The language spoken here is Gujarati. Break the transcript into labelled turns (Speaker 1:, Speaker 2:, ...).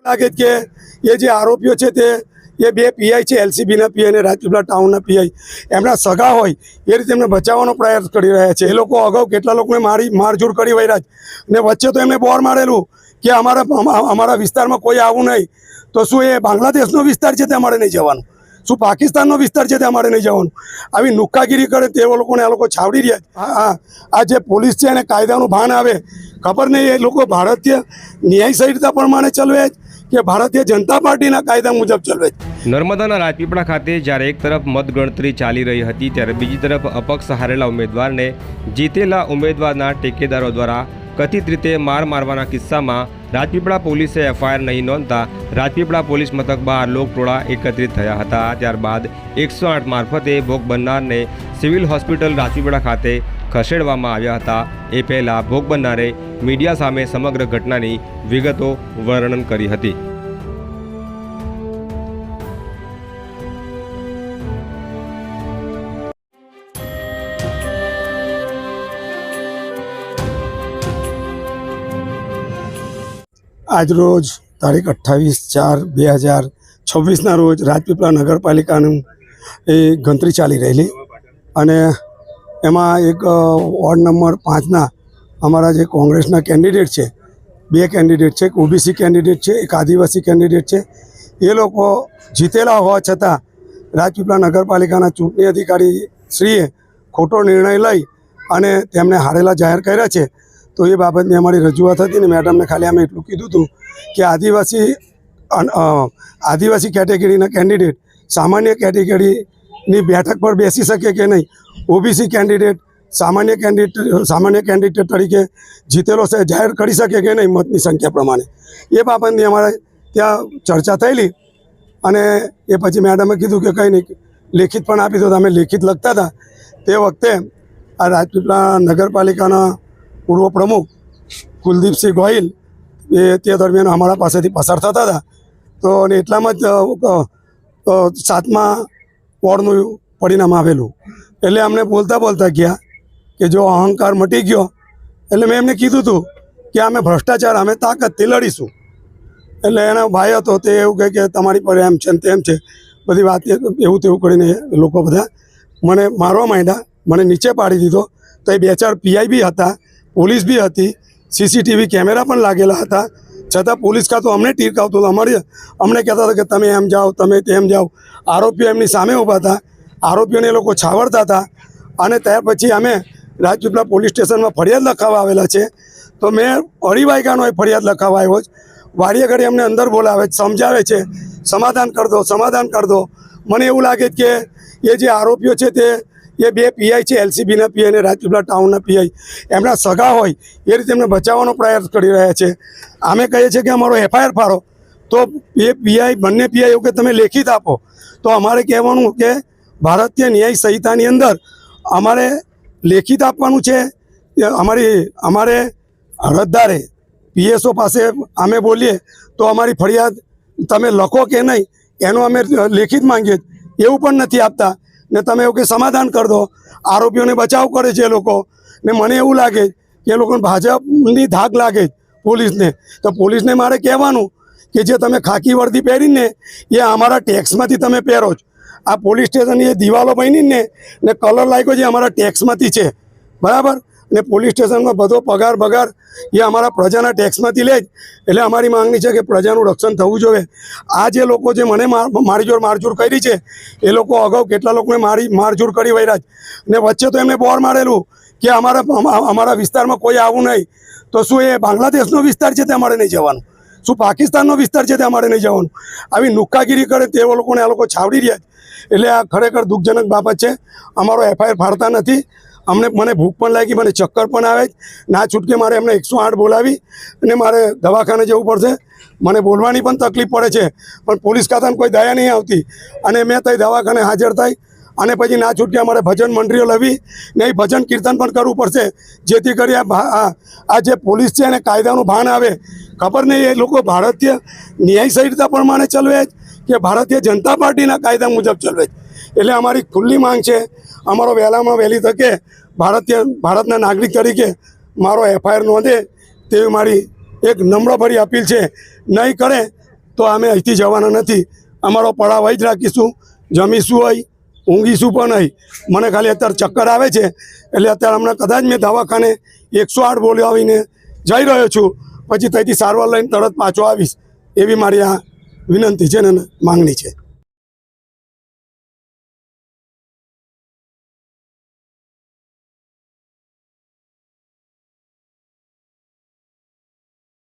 Speaker 1: લાગે કે એ જે આરોપીઓ છે તે એ બે પીઆઈ છે, એલસીબીના પીઆઈ અને રાજપીપળા ટાઉનના પીઆઈ, એમના સગા હોય એ રીતે એમને બચાવવાનો પ્રયાસ કરી રહ્યા છે. એ લોકો અગાઉ કેટલા લોકોને મારઝૂડ કરી વૈરાજ, ને વચ્ચે તો એમને બોર મારેલું કે અમારા વિસ્તારમાં કોઈ આવું નહીં. તો શું એ બાંગ્લાદેશનો વિસ્તાર છે તે અમારે નહીં જવાનું? શું પાકિસ્તાનનો વિસ્તાર છે તે અમારે નહીં જવાનું? આવી નુક્કાગીરી કરે તે લોકોને આ લોકો છાવડી રહ્યા. આ જે પોલીસ છે એને કાયદાનું ભાન આવે, ખબર નહીં એ લોકો ભારતીય ન્યાય સંહિતા પ્રમાણે ચલવે કે ભારતીય જનતા પાર્ટીના કાયદા મુજબ ચલવે.
Speaker 2: નર્મદાના રાજપીપળા ખાતે જ્યારે એક તરફ મતગણતરી ચાલી રહી હતી ત્યારે બીજી તરફ અપક્ષ હારેલા ઉમેદવારને જીતેલા ઉમેદવારના ટેકેદારો દ્વારા કથિત રીતે મારવાના કિસ્સામાં રાજપીપળા પોલીસે એફઆઈઆર નહીં નોંધતા રાજપીપળા પોલીસ મથક બહાર લોકટોળા એકત્રિત થયા હતા. ત્યારબાદ 108 મારફતે ભોગ બનનારને સિવિલ હોસ્પિટલ રાજપીપળા ખાતે ખસેડવામાં આવ્યા હતા. એ પહેલાં ભોગ બનનારે મીડિયા સામે સમગ્ર ઘટનાની વિગતો વર્ણન કરી હતી.
Speaker 1: આજરોજ તારીખ 28/4/2026ના રોજ રાજપીપળા નગરપાલિકાનું એ ગણતરી ચાલી રહેલી, અને એમાં એક વોર્ડ નંબર 5ના અમારા જે કોંગ્રેસના કેન્ડિડેટ છે, બે કેન્ડિડેટ છે, એક ઓબીસી કેન્ડિડેટ છે, એક આદિવાસી કેન્ડિડેટ છે. એ લોકો જીતેલા હોવા છતાં રાજપીપળા નગરપાલિકાના ચૂંટણી અધિકારી શ્રીએ ખોટો નિર્ણય લઈ અને તેમને હારેલા જાહેર કર્યા છે. તો એ બાબતની અમારી રજૂઆત હતી ને મેડમને ખાલી અમે એટલું કીધું હતું કે આદિવાસી કેટેગરીના કેન્ડિડેટ સામાન્ય કેટેગરીની બેઠક પર બેસી શકે કે નહીં, ઓબીસી કેન્ડિડેટ સામાન્ય કેન્ડિડેટ તરીકે જીતેલો છે જાહેર કરી શકે કે નહીં મતની સંખ્યા પ્રમાણે. એ બાબતની અમારે ત્યાં ચર્ચા થયેલી, અને એ પછી મેડમે કીધું કે કંઈ નહીં, લેખિત પણ આપી દો. અમે લેખિત લખતા હતા. તે વખતે આ રાજપીપળા નગરપાલિકાના પૂર્વ પ્રમુખ કુલદીપસિંહ ગોહિલ એ તે દરમિયાન અમારા પાસેથી પસાર થતા હતા. તો અને એટલામાં જ 7મા વોર્ડનું પરિણામ આવેલું. એટલે અમને બોલતા ગયા કે જો અહંકાર મટી ગયો, એટલે મેં એમને કીધું હતું કે અમે ભ્રષ્ટાચાર અમે તાકાતથી લડીશું. એટલે એના ભાઈ હતો તે એવું કહે કે તમારી પર એમ છે ને તેમ છે, બધી વાત એવું તેવું કરીને લોકો બધા મને મારવા માંડ્યા, મને નીચે પાડી દીધો. તો એ 2-4 પીઆઈ બી હતા, પોલીસ બી હતી, સીસીટીવી કેમેરા પણ લાગેલા હતા. છતાં પોલીસ ખાતું અમને ટીરકાવતું હતું, અમને કહેતા હતા કે તમે એમ જાઓ, તમે તેમ જાઓ. આરોપીઓ એમની સામે ઊભા હતા, આરોપીઓને એ લોકો છાવરતા હતા. અને ત્યાર પછી અમે રાજપીપળા પોલીસ સ્ટેશનમાં ફરિયાદ લખાવવા આવેલા છે. તો મેં 2.5 વાગ્યાનો એ ફરિયાદ લખાવવા આવ્યો જ. વાડીએ ઘડી અમને અંદર બોલાવે, સમજાવે છે, સમાધાન કર દો. મને એવું લાગે કે એ જે આરોપીઓ છે તે એ બે પીઆઈ છે, એલસીબીના પીઆઈ અને રાજપીપળા ટાઉનના પીઆઈ, એમના સગા હોય એ રીતે એમને બચાવવાનો પ્રયાસ કરી રહ્યા છે. અમે કહીએ છીએ કે અમારો એફઆઈઆર ફાળો. તો એ પીઆઈ બંને પીઆઈ એવું કે તમે લેખિત આપો. તો અમારે કહેવાનું કે ભારતીય ન્યાય સંહિતાની અંદર અમારે લેખિત આપવાનું છે. અમારે અરજદારે પીએસઓ પાસે અમે બોલીએ તો અમારી ફરિયાદ તમે લખો કે નહીં એનો અમે લેખિત માંગીએ, એવું પણ નથી આપતા. ને તમે એવું કે સમાધાન કરી દો. આરોપીઓને બચાવ કરે છે એ લોકો. ને મને એવું લાગે કે એ લોકોને ભાજપની ધાક લાગે પોલીસને. તો પોલીસને મારે કહેવાનું કે જે તમે ખાકી વર્દી પહેરીને એ અમારા ટેક્સમાંથી તમે પહેરો છો. આ પોલીસ સ્ટેશનની એ દિવાલો બનીને ને કલર લાગ્યો જે અમારા ટેક્સમાંથી છે, બરાબર. ને પોલીસ સ્ટેશનમાં બધો પગાર એ અમારા પ્રજાના ટેક્સમાંથી લે જ. એટલે અમારી માંગણી છે કે પ્રજાનું રક્ષણ થવું જોઈએ. આ જે લોકો જે મને મારી જોડે મારઝૂડ કરી છે એ લોકો અગાઉ કેટલા લોકોને મારઝૂડ કરી વૈરાજ, ને વચ્ચે તો એમને બોર મારેલું કે અમારા વિસ્તારમાં કોઈ આવું નહીં. તો શું એ બાંગ્લાદેશનો વિસ્તાર છે તે અમારે નહીં જવાનું? શું પાકિસ્તાનનો વિસ્તાર છે તે અમારે નહીં જવાનું? આવી નુક્કાગીરી કરે તે લોકોને આ લોકો છાવડી રહ્યા. એટલે આ ખરેખર દુઃખજનક બાબત છે. અમારો એફઆઈઆર ફાડતા નથી. મને ભૂખ પણ લાગી, મને ચક્કર પણ આવે. ના છૂટકે મારે એમને 108 બોલાવી અને મારે દવાખાને જવું પડશે. મને બોલવાની પણ તકલીફ પડે છે, પણ પોલીસ ખાતાને કોઈ દયા નહીં આવતી. અને મેં ત્યાં દવાખાને હાજર થઈ અને પછી ના છૂટકે અમારે ભજન મંડળીઓ લાવી ને એ ભજન કીર્તન પણ કરવું પડશે, જેથી કરી આ જે પોલીસ છે એને કાયદાનું ભાન આવે. ખબર નહીં એ લોકો ભારતીય ન્યાય સંહિતા પ્રમાણે ચલવે કે ભારતીય જનતા પાર્ટીના કાયદા મુજબ ચલવે. એટલે અમારી ખુલ્લી માંગ છે, અમારો વહેલામાં વહેલી તકે ભારતના નાગરિક તરીકે મારો એફઆઈઆર નોંધે તેવી મારી એક નમ્રભરી અપીલ છે. નહીં કરે તો અમે અહીંથી જવાના નથી. અમારો પડાવ અહીં જ રાખીશું, જમીશું અહીં, ઊંઘીશું પણ અહીં. મને ખાલી અત્યારે ચક્કર આવે છે એટલે અત્યારે હમણાં કદાચ મેં દવાખાને 108 બોલાવીને જઈ રહ્યો છું. પછી ત્યાંથી સારવાર લઈને તરત પાછો આવીશ એવી મારી આ વિનંતી છે ને માંગણી છે.